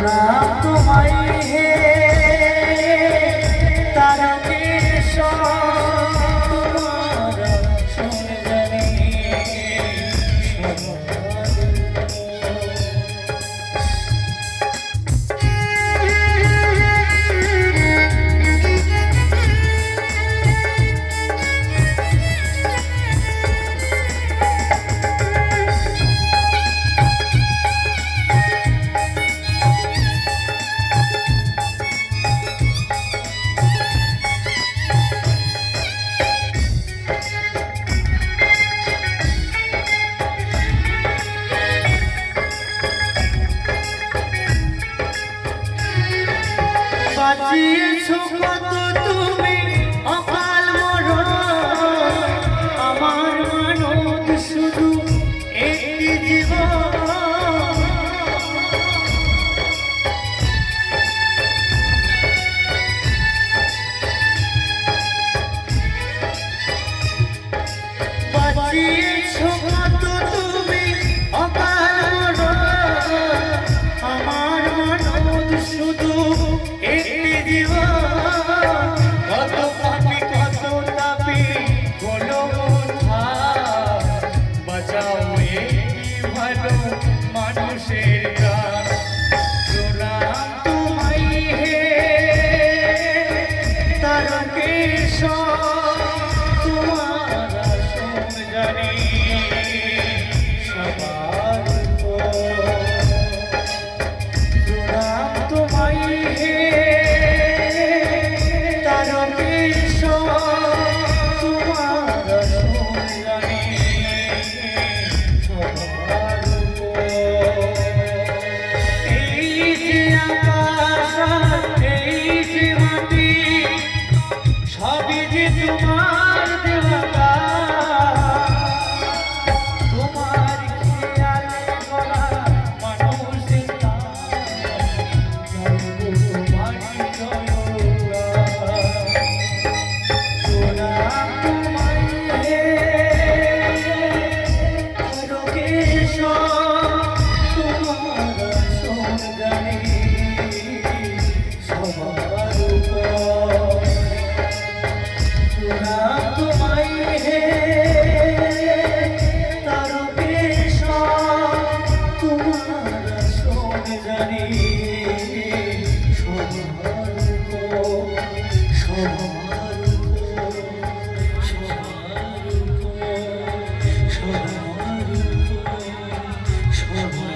প্রণাম তোমায় হে তারকের তোমার সঞ্জনী বাঁচিয়েছো কত তুমি অকাল মরণ আমার মানব শুধু একটি জীবন বাঁচিয়েছো কত তুমি অকাল মরণ আমার মানব শুধু একটি জীবন কত পাপি কত তাপি কোনো বাঁচাও এই ভালো মানুষের